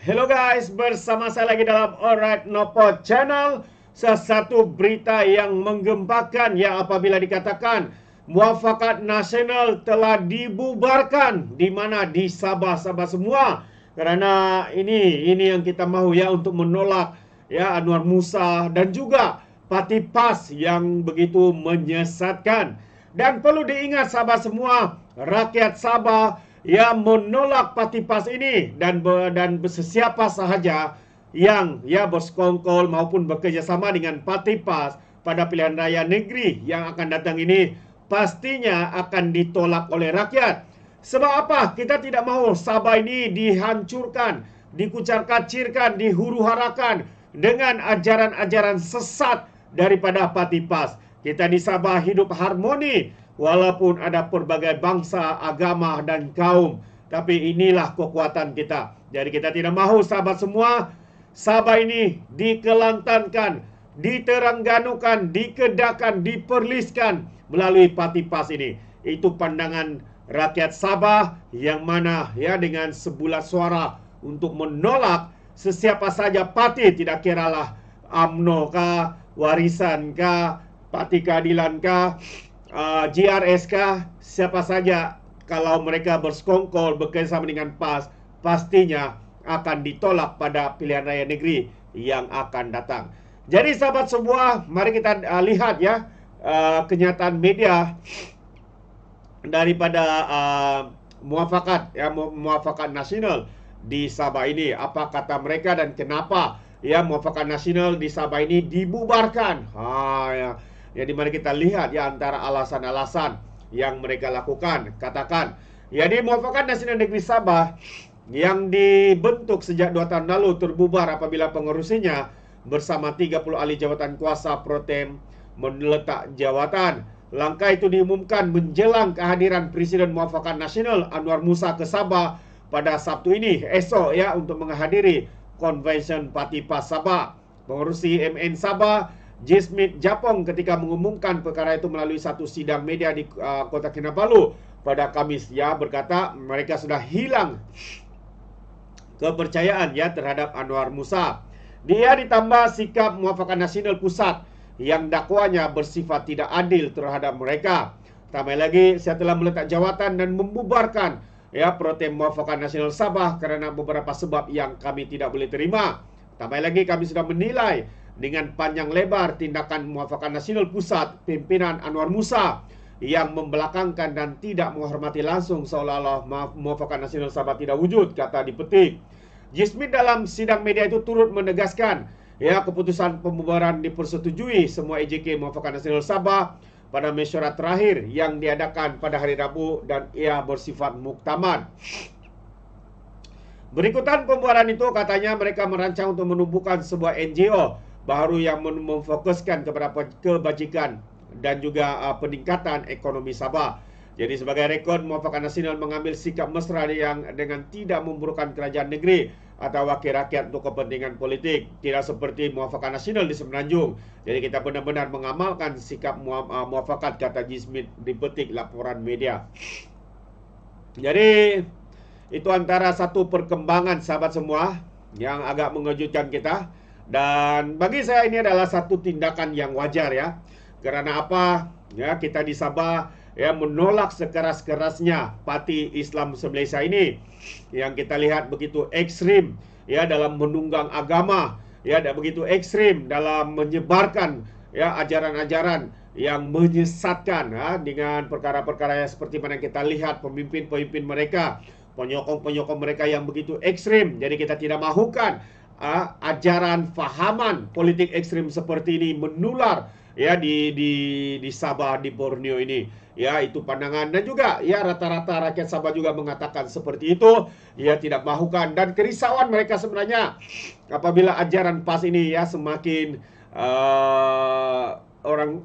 Hello guys, bersama saya lagi dalam Alright Nopo Channel. Sesuatu berita yang menggempakan yang apabila dikatakan muafakat nasional telah dibubarkan di mana di Sabah semua. Kerana ini yang kita mahu ya untuk menolak ya Anwar Musa dan juga Parti PAS yang begitu menyesatkan. Dan perlu diingat Sabah semua, rakyat Sabah yang menolak Parti PAS ini dan sesiapa sahaja yang ya bersekongkol maupun bekerjasama dengan Parti PAS pada pilihan raya negeri yang akan datang ini pastinya akan ditolak oleh rakyat. Sebab apa? Kita tidak mahu Sabah ini dihancurkan, dikucar-kacirkan, dihuru-harakan dengan ajaran-ajaran sesat daripada Parti PAS. Kita di Sabah hidup harmoni walaupun ada pelbagai bangsa, agama dan kaum. Tapi inilah kekuatan kita. Jadi kita tidak mahu sahabat semua, Sabah ini dikelantankan, diterangganukan, dikedakan, diperliskan melalui Parti PAS ini. Itu pandangan rakyat Sabah yang mana ya dengan sebulat suara untuk menolak sesiapa saja parti, tidak kiralah UMNO kah, Warisan kah, Parti Keadilan kah, GRS kah, siapa saja kalau mereka bersekongkol bekerjasama dengan PAS, pastinya akan ditolak pada pilihan raya negeri yang akan datang. Jadi sahabat semua, mari kita lihat ya kenyataan media daripada muafakat nasional di Sabah ini. Apa kata mereka dan kenapa ya muafakat nasional di Sabah ini dibubarkan? Jadi mari kita lihat ya antara alasan-alasan yang mereka lakukan. Katakan, jadi muafakat nasional negeri Sabah yang dibentuk sejak 2 tahun lalu terbubar apabila pengerusinya bersama 30 ahli jawatan kuasa protem meletak jawatan. Langkah itu diumumkan menjelang kehadiran Presiden Muafakat Nasional Anwar Musa ke Sabah pada Sabtu ini esok ya untuk menghadiri Convention Parti PAS Sabah. Pengerusi MN Sabah Jismit Japong ketika mengumumkan perkara itu melalui satu sidang media di Kota Kinabalu pada Kamis ya berkata mereka sudah hilang kepercayaan ya terhadap Anwar Musa. Dia ditambah sikap Muafakat Nasional Pusat yang dakwanya bersifat tidak adil terhadap mereka. Tambah lagi saya telah meletak jawatan dan membubarkan ya protem Muafakat Nasional Sabah kerana beberapa sebab yang kami tidak boleh terima. Tambah lagi kami sudah menilai dengan panjang lebar tindakan Muafakat Nasional Pusat pimpinan Anwar Musa yang membelakangkan dan tidak menghormati langsung seolah-olah Muafakat Nasional Sabah tidak wujud, kata dipetik. Jismit dalam sidang media itu turut menegaskan ya keputusan pembubaran dipersetujui semua EJK Muafakat Nasional Sabah pada mesyuarat terakhir yang diadakan pada hari Rabu dan ia bersifat muktamad. Berikutan pembubaran itu katanya mereka merancang untuk menumbuhkan sebuah NGO baru yang memfokuskan kepada kebajikan dan juga peningkatan ekonomi Sabah. Jadi sebagai rekod, Muafakat Nasional mengambil sikap mesra yang dengan tidak memburukan kerajaan negeri atau wakil rakyat untuk kepentingan politik. Tidak seperti Muafakat Nasional di Semenanjung. Jadi kita benar-benar mengamalkan sikap muafakat, kata Jismit dipetik laporan media. Jadi itu antara satu perkembangan sahabat semua yang agak mengejutkan kita. Dan bagi saya ini adalah satu tindakan yang wajar ya. Kerana apa? Ya, kita di Sabah ya menolak sekeras-kerasnya Parti Islam Malaysia ini yang kita lihat begitu ekstrim ya dalam menunggang agama, ya dan begitu ekstrim dalam menyebarkan ya ajaran-ajaran yang menyesatkan ya, dengan perkara-perkara yang seperti mana kita lihat pemimpin-pemimpin mereka, penyokong-penyokong mereka yang begitu ekstrim. Jadi kita tidak mahukan ajaran fahaman politik ekstrim seperti ini menular ya di Sabah, di Borneo ini. Ya, itu pandangan dan juga ya rata-rata rakyat Sabah juga mengatakan seperti itu. Ya, tidak mahukan dan kerisauan mereka sebenarnya apabila ajaran PAS ini ya semakin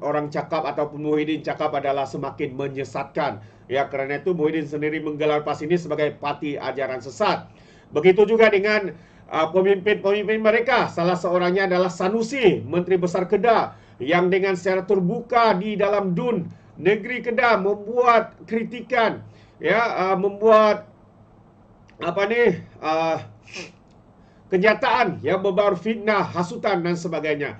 orang cakap ataupun Muhyiddin cakap adalah semakin menyesatkan. Ya, kerana itu Muhyiddin sendiri menggelar PAS ini sebagai parti ajaran sesat. Begitu juga dengan pemimpin-pemimpin mereka. Salah seorangnya adalah Sanusi, Menteri Besar Kedah, yang dengan secara terbuka di dalam DUN negeri Kedah membuat kritikan, ya, membuat kenyataan yang berbaur fitnah, hasutan dan sebagainya.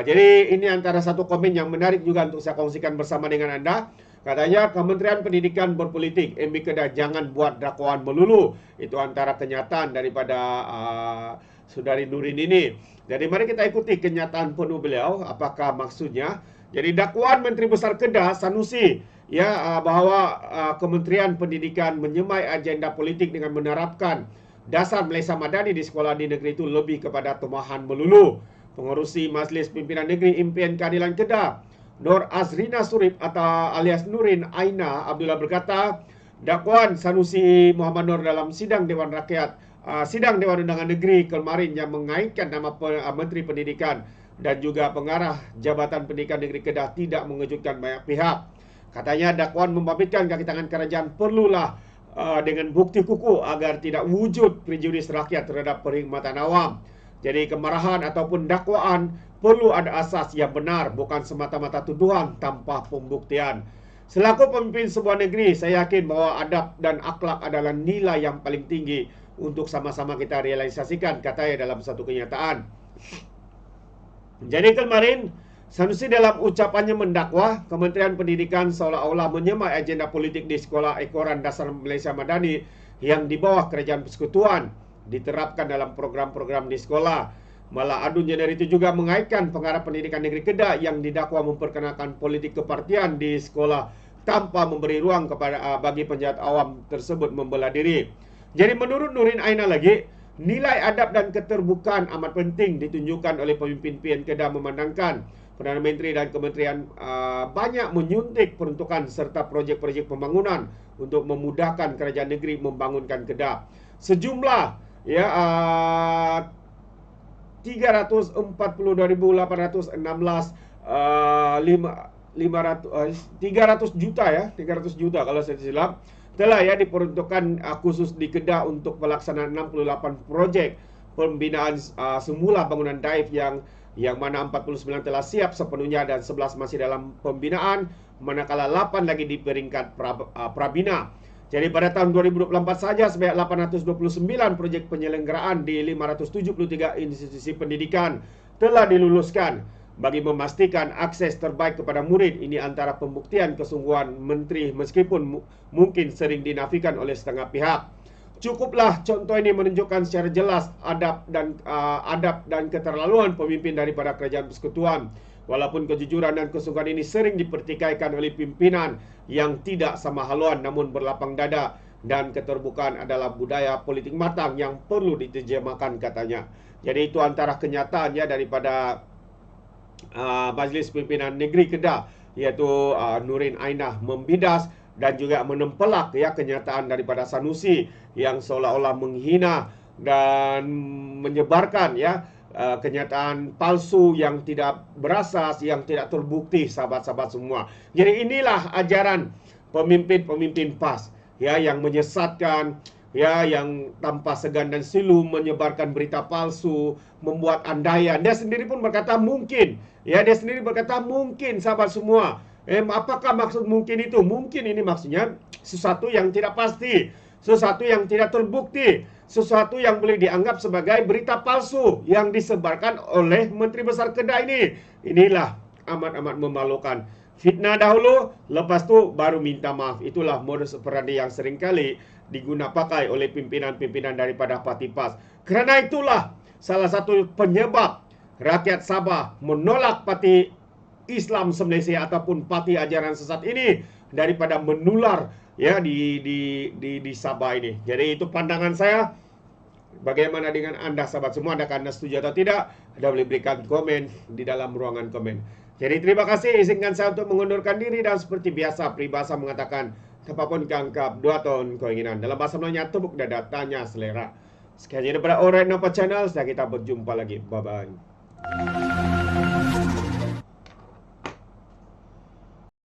Jadi ini antara satu komen yang menarik juga untuk saya kongsikan bersama dengan anda. Katanya Kementerian Pendidikan berpolitik, MB Kedah jangan buat dakwaan melulu. Itu antara kenyataan daripada Saudari Nurin ini. Jadi mari kita ikuti kenyataan penuh beliau, apakah maksudnya. Jadi dakwaan Menteri Besar Kedah Sanusi bahwa Kementerian Pendidikan menyemai agenda politik dengan menerapkan dasar Malaysia Madani di sekolah di negeri itu lebih kepada tumahan melulu. Pengerusi Majlis Pimpinan Negeri Impian Keadilan Kedah, Nur Azrina Surip atau alias Nurin Aina Abdullah berkata, dakwaan Sanusi Muhammad Nur dalam sidang Dewan Rakyat, sidang Dewan Undangan Negeri kemarin yang mengaitkan nama Menteri Pendidikan dan juga pengarah Jabatan Pendidikan Negeri Kedah tidak mengejutkan banyak pihak. Katanya dakwaan membabitkan kaki tangan kerajaan perlulah dengan bukti kukuh agar tidak wujud prejudis rakyat terhadap perkhidmatan awam. Jadi kemarahan ataupun dakwaan perlu ada asas yang benar, bukan semata-mata tuduhan tanpa pembuktian. Selaku pemimpin sebuah negeri, saya yakin bahwa adab dan akhlak adalah nilai yang paling tinggi untuk sama-sama kita realisasikan, katanya dalam satu kenyataan. Jadi kemarin Sanusi dalam ucapannya mendakwa Kementerian Pendidikan seolah-olah menyemai agenda politik di sekolah ekoran dasar Malaysia Madani yang di bawah Kerajaan Persekutuan diterapkan dalam program-program di sekolah. Malah Adun Jener itu juga mengaitkan pengarah Pendidikan Negeri Kedah yang didakwa memperkenalkan politik kepartian di sekolah tanpa memberi ruang kepada bagi penjahat awam tersebut membela diri. Jadi menurut Nurin Aina lagi, nilai adab dan keterbukaan amat penting ditunjukkan oleh pemimpin PN Kedah memandangkan Perdana Menteri dan Kementerian banyak menyuntik peruntukan serta projek-projek pembangunan untuk memudahkan kerajaan negeri membangunkan Kedah. Sejumlah 340,816 300 juta kalau saya silap telah diperuntukkan khusus di Kedah untuk pelaksanaan 68 projek pembinaan semula bangunan daif yang mana 49 telah siap sepenuhnya dan 11 masih dalam pembinaan, manakala 8 lagi di peringkat Prabina. Jadi pada tahun 2024 saja sebanyak 829 projek penyelenggaraan di 573 institusi pendidikan telah diluluskan bagi memastikan akses terbaik kepada murid. Ini antara pembuktian kesungguhan menteri meskipun mungkin sering dinafikan oleh setengah pihak. Cukuplah contoh ini menunjukkan secara jelas adab dan keterlaluan pemimpin daripada Kerajaan Persekutuan. Walaupun kejujuran dan kesungguhan ini sering dipertikaikan oleh pimpinan yang tidak sama haluan namun berlapang dada, dan keterbukaan adalah budaya politik matang yang perlu diterjemahkan, katanya. Jadi itu antara kenyataannya daripada Majlis Pimpinan Negeri Kedah, iaitu Nurin Aina membidas dan juga menempelak kenyataan daripada Sanusi yang seolah-olah menghina dan menyebarkan kenyataan palsu yang tidak berasas, yang tidak terbukti, sahabat-sahabat semua. Jadi inilah ajaran pemimpin-pemimpin PAS yang menyesatkan, yang tanpa segan dan silu menyebarkan berita palsu, membuat andaian. Dia sendiri pun berkata mungkin, sahabat semua. Apakah maksud mungkin itu? Mungkin ini maksudnya sesuatu yang tidak pasti, sesuatu yang tidak terbukti, sesuatu yang boleh dianggap sebagai berita palsu yang disebarkan oleh Menteri Besar Kedah ini. Inilah amat-amat memalukan. Fitnah dahulu, lepas tu baru minta maaf. Itulah modus operandi yang seringkali digunakan oleh pimpinan-pimpinan daripada parti PAS. Kerana itulah salah satu penyebab rakyat Sabah menolak parti Islam se-Malaysia ataupun parti ajaran sesat ini daripada menular di Sabah ini. Jadi itu pandangan saya. Bagaimana dengan anda, sahabat semua? Adakah anda setuju atau tidak? Anda boleh berikan komen di dalam ruangan komen. Jadi terima kasih. Izinkan saya untuk mengundurkan diri, dan seperti biasa peribahasa mengatakan, apapun kangkap 2 tahun keinginan. Dalam bahasa Melayunya, tepuk dada, tanya selera. Sekian daripada Alright Nampak Channel. Kita berjumpa lagi. Bye-bye.